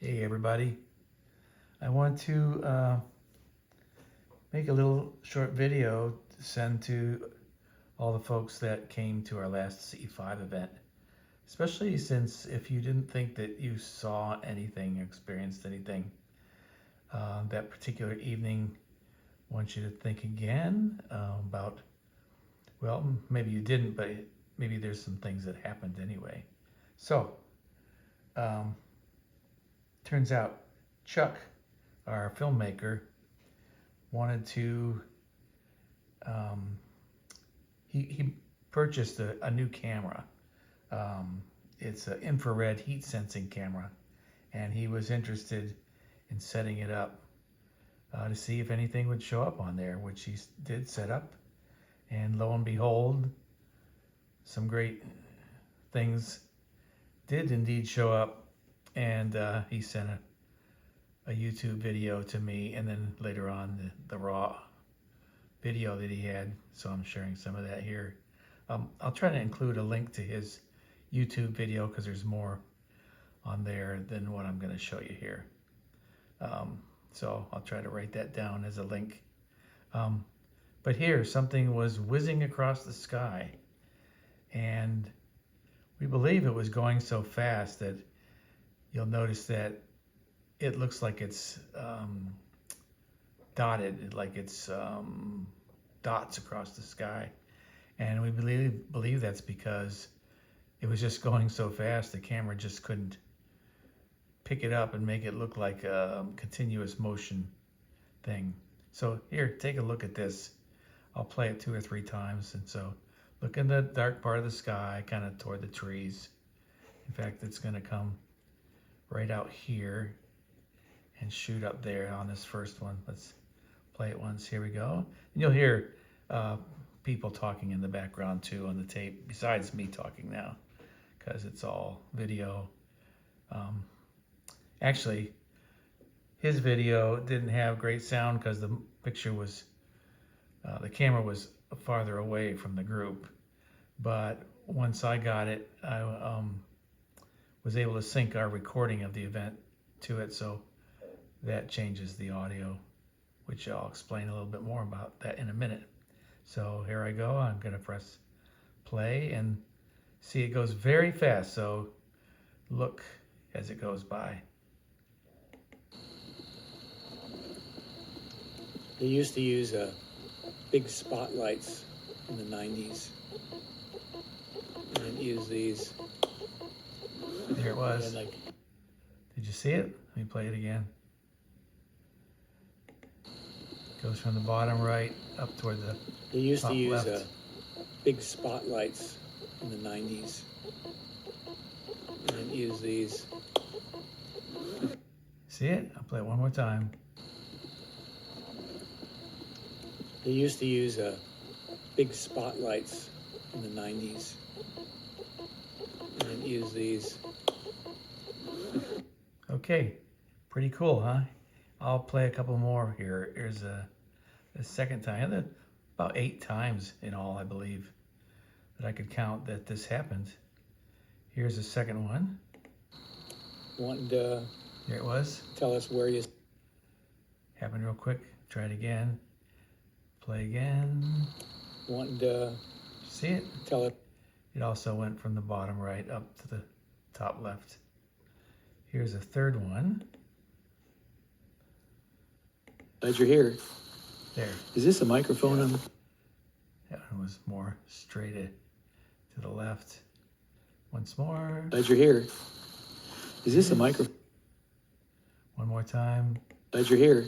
Hey everybody, I want to make a little short video to send to all the folks that came to our last CE5 event, especially since if you didn't think that you saw anything, experienced anything that particular evening, I want you to think again about, well, maybe you didn't, but maybe there's some things that happened anyway. So, turns out Chuck, our filmmaker, wanted to, he purchased a new camera. It's an infrared heat sensing camera, and he was interested in setting it up to see if anything would show up on there, which he did set up, and lo and behold, some great things did indeed show up, and he sent a YouTube video to me, and then later on the raw video that he had, so I'm sharing some of that here. I'll try to include a link to his YouTube video because there's more on there than what I'm going to show you here. So I'll try to write that down as a link. But here, something was whizzing across the sky, and we believe it was going so fast that you'll notice that it looks like it's dotted, like it's dots across the sky. And we believe that's because it was just going so fast the camera just couldn't pick it up and make it look like a continuous motion thing. So here, take a look at this. I'll play it 2 or 3 times. And so look in the dark part of the sky, kind of toward the trees. In fact, it's going to come right out here and shoot up there on this first one. Let's play it once. Here we go. And you'll hear people talking in the background too on the tape, besides me talking now, because it's all video. Actually, his video didn't have great sound because the picture was, the camera was farther away from the group. But once I got it, I was able to sync our recording of the event to it, so that changes the audio, which I'll explain a little bit more about that in a minute. So here I go. I'm going to press play and see, it goes very fast, so look as it goes by. They used to use big spotlights in the 90s. And use these. There it was. Did you see it? Let me play it again. Goes from the bottom right up toward the They used to use left. big spotlights in the 90s. And use these. See it? I'll play it one more time. They used to use big spotlights in the 90s. And use these. Okay, pretty cool, huh? I'll play a couple more here. Here's the second time. About 8 times in all, I believe, that I could count that this happened. Here's the second one. Want Here it was. tell us where you... Happened real quick. Try it again. Play again. Want See it? tell us... It also went from the bottom right up to the top left. Here's a third one. Glad you're here. There. Is this a microphone? Yeah. That one was more straight to the left. Once more. Glad you're here. Is this a microphone? One more time. Glad you're here.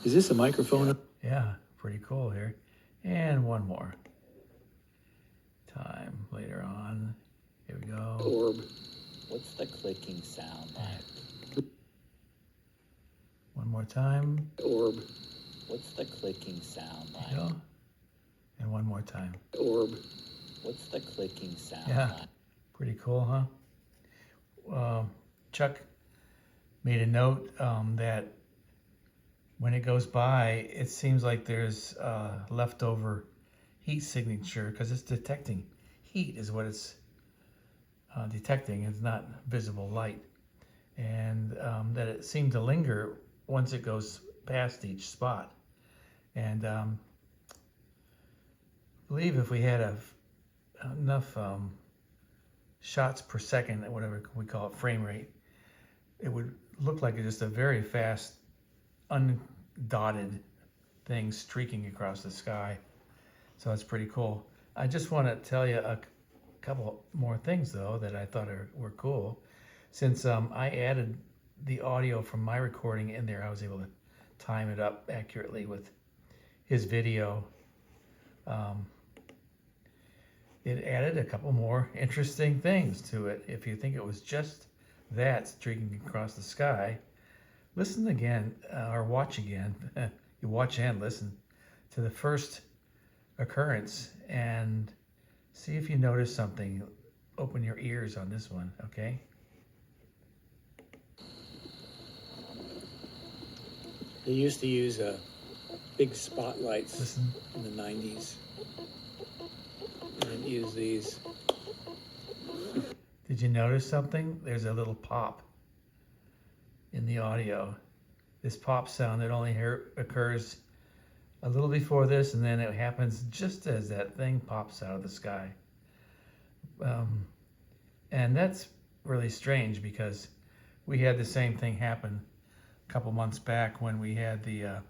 Is this a microphone? Yeah, pretty cool here. And one more time later on. Here we go. Orb. What's the clicking sound like? One more time. Orb. What's the clicking sound There you like? go. And one more time. Orb. What's the clicking sound Yeah. like? Pretty cool, huh? Chuck made a note that when it goes by, it seems like there's leftover heat signature because it's detecting heat is what it's detecting. It's not visible light. and that it seemed to linger once it goes past each spot. And I believe if we had enough shots per second, whatever we call it, frame rate, it would look like just a very fast, undotted thing streaking across the sky. So that's pretty cool. I just want to tell you a couple more things though that I thought were cool. Since I added the audio from my recording in there, I was able to time it up accurately with his video. It added a couple more interesting things to it. If you think it was just that streaking across the sky, listen again or watch again. You watch and listen to the first occurrence and see if you notice something. Open your ears on this one, okay? They used to use big spotlights Listen. in the 90s. And use these. Did you notice something? There's a little pop in the audio. This pop sound, it only occurs a little before this, and then it happens just as that thing pops out of the sky. And that's really strange because we had the same thing happen a couple months back when we had the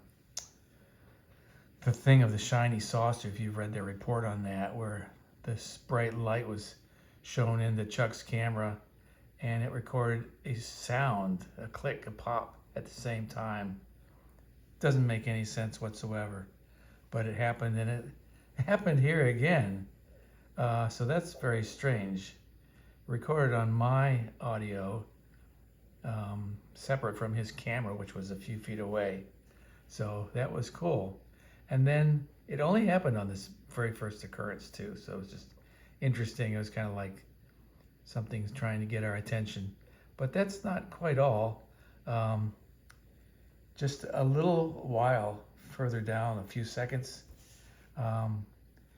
thing of the shiny saucer, if you've read their report on that, where this bright light was shown into Chuck's camera and it recorded a sound, a click, a pop at the same time. Doesn't make any sense whatsoever, but it happened, and it happened here again. So that's very strange. Recorded on my audio, separate from his camera, which was a few feet away. So that was cool. And then it only happened on this very first occurrence too. So it was just interesting. It was kind of like something's trying to get our attention. But that's not quite all. Just a little while further down, a few seconds,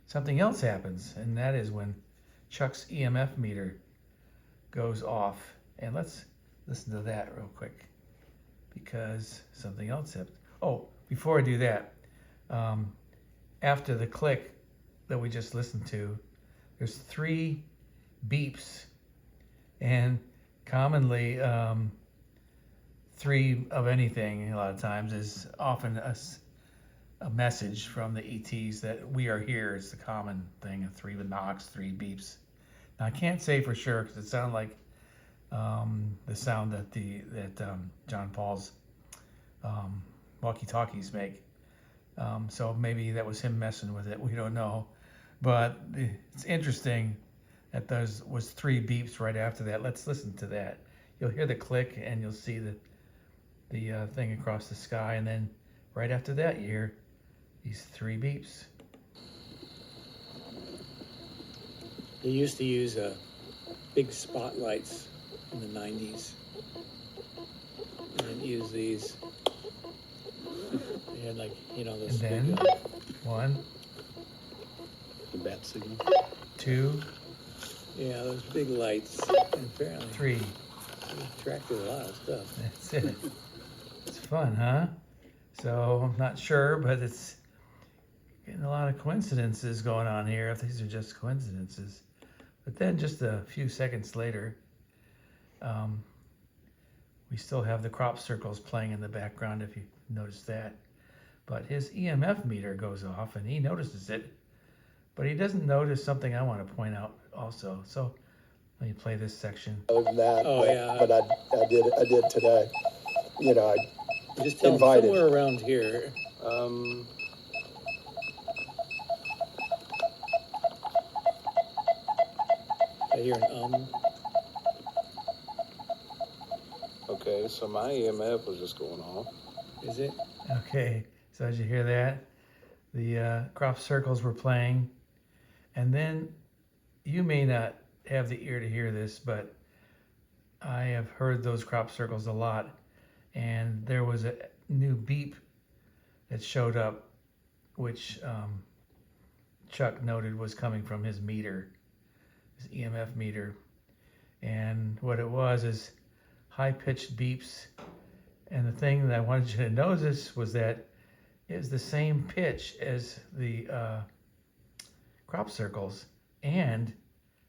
something else happens. And that is when Chuck's EMF meter goes off. And let's listen to that real quick because something else happened. Oh, before I do that, after the click that we just listened to, there's 3 beeps, and commonly 3 of anything a lot of times is often a message from the ETs that we are here. It's the common thing, 3 knocks, 3 beeps. Now I can't say for sure because it sounded like the sound that John Paul's walkie-talkies make. So maybe that was him messing with it. We don't know. But it's interesting that there was 3 beeps right after that. Let's listen to that. You'll hear the click and you'll see the thing across the sky. And then right after that, you hear these 3 beeps. They used to use big spotlights in the 90s. And use these. They had like, those And then big... 1, The bat signal. 2, yeah, those big lights. And apparently 3. they attracted a lot of stuff. That's it. It's fun, huh? So I'm not sure, but it's getting a lot of coincidences going on here, if these are just coincidences. But then just a few seconds later, we still have the crop circles playing in the background, if you notice that. But his EMF meter goes off and he notices it, but he doesn't notice something I want to point out also. So let me play this section. Other than that, Oh, yeah. but I did today. Just tell them Invited. somewhere around here. I hear an Okay, so my EMF was just going off. Is it? Okay, so as you hear that, the crop circles were playing, and then you may not have the ear to hear this, but I have heard those crop circles a lot, and there was a new beep that showed up, which Chuck noted was coming from his meter, his EMF meter, and what it was is high-pitched beeps. And the thing that I wanted you to notice was that it was the same pitch as the crop circles, and it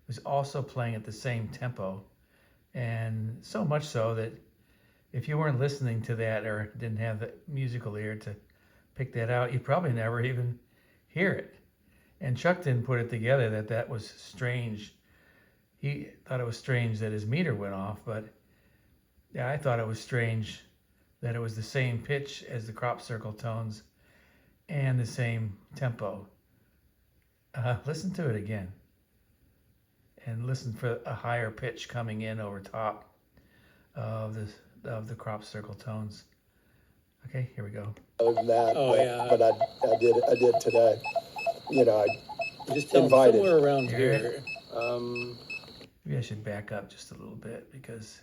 was also playing at the same tempo. And so much so that if you weren't listening to that or didn't have the musical ear to pick that out, you probably never even hear it. And Chuck didn't put it together that that was strange. He thought it was strange that his meter went off, but yeah, I thought it was strange that it was the same pitch as the crop circle tones and the same tempo. Listen to it again and listen for a higher pitch coming in over top of the crop circle tones. Okay, here we go. Other than that, Oh, yeah. but I did today. You know, Just tell them Invited. somewhere around Hear here. Maybe I should back up just a little bit because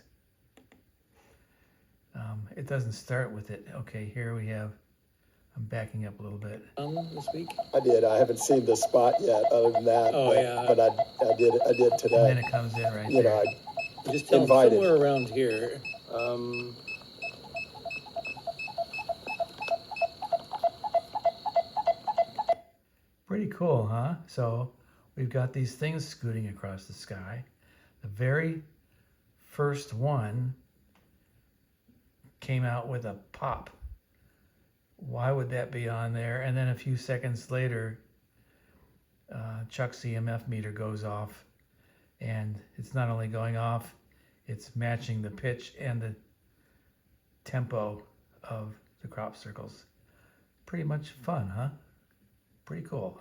it doesn't start with it. Okay, here we have, I'm backing up a little bit. This week? I did. I haven't seen the spot yet. Other than that, Oh, yeah. but I did And then today. it comes in right You there. know, Just tell them Invited. somewhere around here. Pretty cool, huh? So we've got these things scooting across the sky. The very first one came out with a pop. Why would that be on there? And then a few seconds later, Chuck's EMF meter goes off, and it's not only going off, it's matching the pitch and the tempo of the crop circles. Pretty much fun, huh? Pretty cool.